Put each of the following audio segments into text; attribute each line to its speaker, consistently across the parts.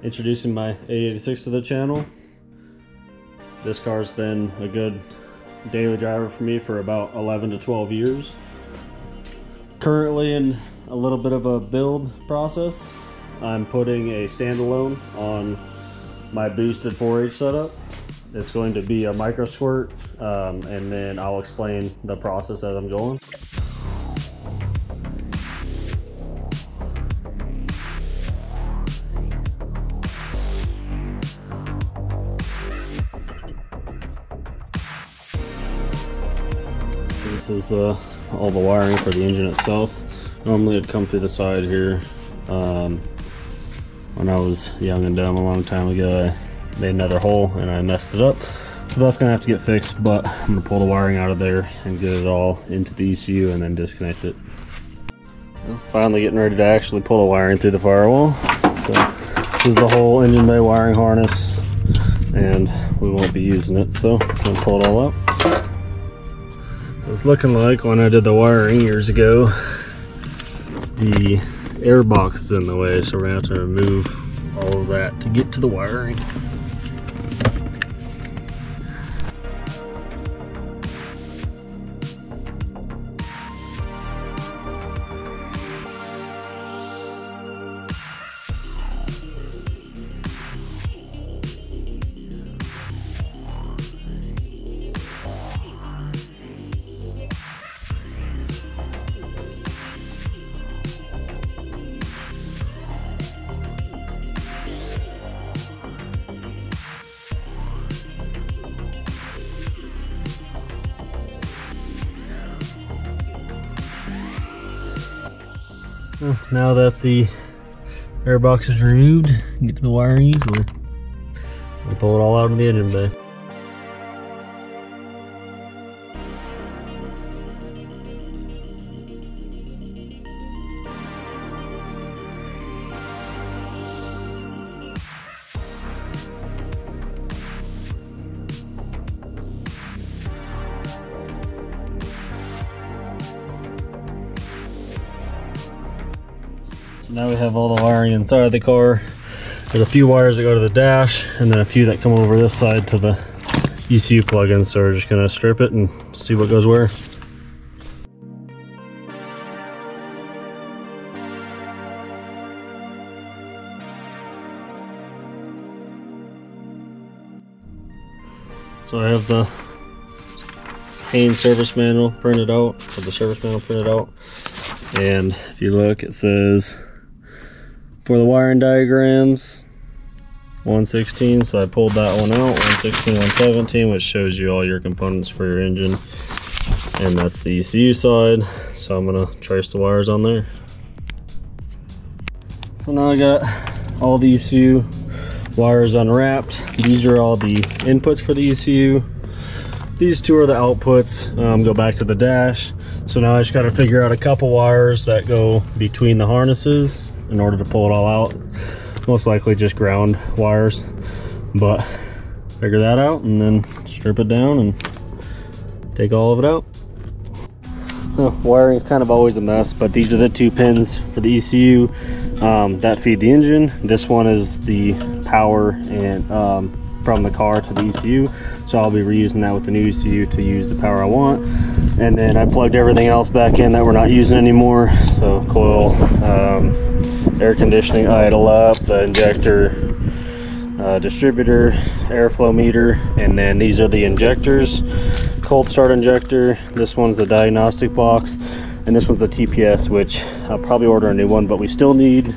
Speaker 1: Introducing my AE86 to the channel. This car's been a good daily driver for me for about 11 to 12 years. Currently in a little bit of a build process. I'm putting a standalone on my boosted 4H setup. It's going to be a microsquirt, and then I'll explain the process as I'm going. This is all the wiring for the engine itself. Normally it'd come through the side here. When I was young and dumb a long time ago, I made another hole and I messed it up. So that's gonna have to get fixed, but I'm gonna pull the wiring out of there and get it all into the ECU and then disconnect it. Well, finally getting ready to actually pull the wiring through the firewall. So this is the whole engine bay wiring harness, and we won't be using it, so I'm gonna pull it all out. So it's looking like when I did the wiring years ago, the air box is in the way, so we're gonna have to remove all of that to get to the wiring. Now that the air box is removed, you can get to the wiring easily. We'll pull it all out of the engine bay. Now we have all the wiring inside the car. There's a few wires that go to the dash, and then a few that come over this side to the ECU plug-in. So we're just gonna strip it and see what goes where. So I have the main service manual printed out, or the service manual printed out. And if you look, it says for the wiring diagrams 116, so I pulled that one out, 116, 117, which shows you all your components for your engine, and that's the ECU side. So I'm gonna trace the wires on there. So now I got all the ECU wires unwrapped. These are all the inputs for the ECU. These two are the outputs. Go back to the dash. So now I just got to figure out a couple wires that go between the harnesses in order to pull it all out. Most likely just ground wires, but figure that out and then strip it down and take all of it out. So wiring is kind of always a mess, but these are the two pins for the ECU that feed the engine. This one is the power and from the car to the ECU, so I'll be reusing that with the new ECU to use the power I want. And then I plugged everything else back in that we're not using anymore. So coil, air conditioning idle up, the injector, distributor, airflow meter, and then these are the injectors. Cold start injector, this one's the diagnostic box, and this one's the TPS, which I'll probably order a new one, but we still need,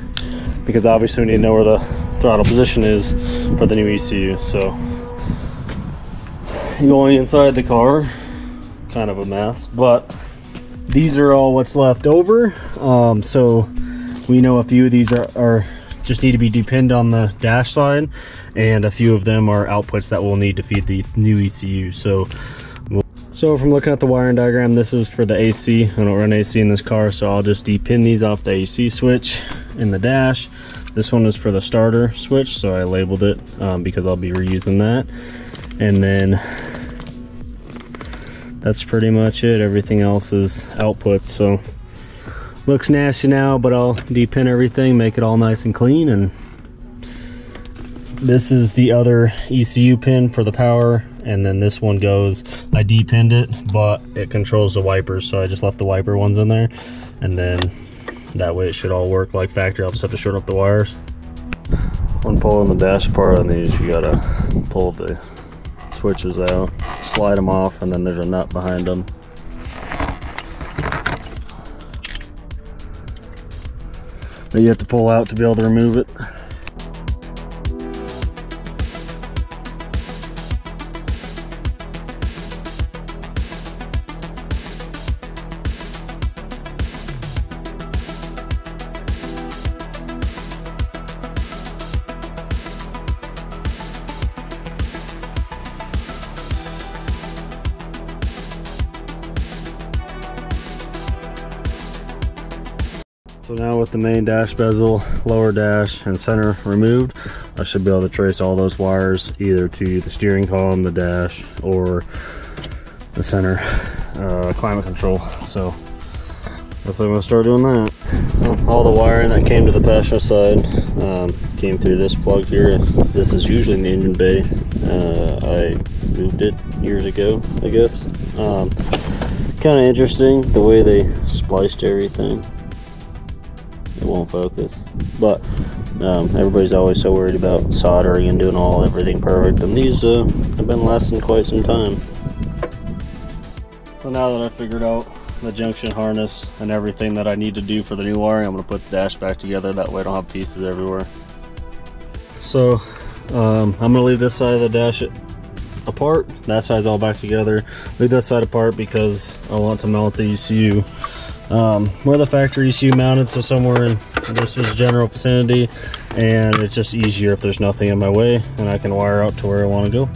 Speaker 1: because obviously we need to know where the throttle position is for the new ECU. So going inside the car, kind of a mess, but these are all what's left over. So we know a few of these are just need to be depinned on the dash side, and a few of them are outputs that we'll need to feed the new ECU. So from looking at the wiring diagram, this is for the AC. I don't run AC in this car, so I'll just depin these off the AC switch in the dash. This one is for the starter switch, so I labeled it because I'll be reusing that. And then that's pretty much it. Everything else is outputs. So looks nasty now, but I'll depin everything, make it all nice and clean, and this is the other ECU pin for the power, and then this one goes, I depinned it, but it controls the wipers, so I just left the wiper ones in there, and then that way it should all work like factory. I'll just have to shorten up the wires. When pulling the dash apart on these, you gotta pull the switches out, slide them off, and then there's a nut behind them. That you have to pull out to be able to remove it. So now with the main dash bezel, lower dash, and center removed, I should be able to trace all those wires either to the steering column, the dash, or the center climate control. So that's how I'm gonna start doing that. All the wiring that came to the passenger side came through this plug here. This is usually in the engine bay. I moved it years ago, I guess. Kind of interesting the way they spliced everything. It won't focus, but everybody's always so worried about soldering and doing everything perfect, and these have been lasting quite some time. So now that I figured out the junction harness and everything that I need to do for the new wiring, I'm going to put the dash back together, that way I don't have pieces everywhere. So I'm going to leave this side of the dash apart, that side's all back together. Leave that side apart because I want to mount the ECU where the factory ECU mounted, so somewhere in this general vicinity, and it's just easier if there's nothing in my way and I can wire out to where I want to go.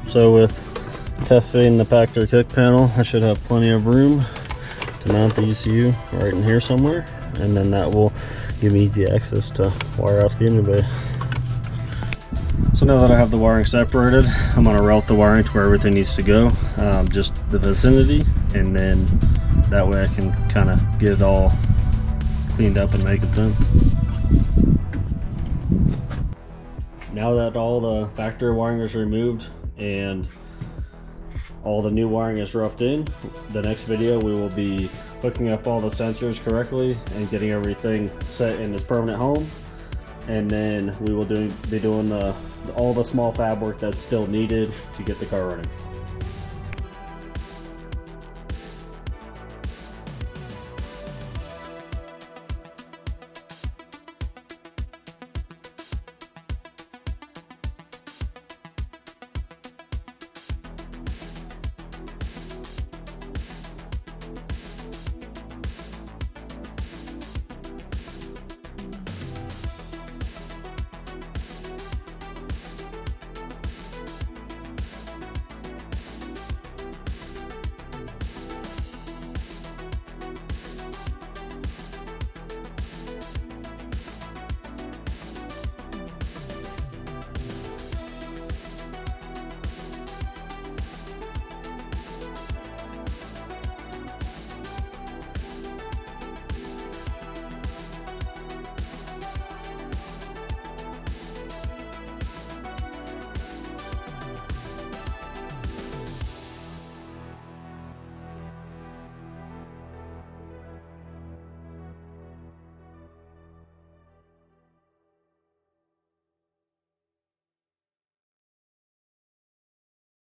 Speaker 1: So with test fitting the factory kick panel, I should have plenty of room to mount the ECU right in here somewhere, and then that will give me easy access to wire out to the engine bay. So now that I have the wiring separated, I'm going to route the wiring to where everything needs to go, just the vicinity, and then that way I can kind of get it all cleaned up and making sense. Now that all the factory wiring is removed and all the new wiring is roughed in, the next video we will be hooking up all the sensors correctly and getting everything set in its permanent home, and then we will be doing all the small fab work that's still needed to get the car running.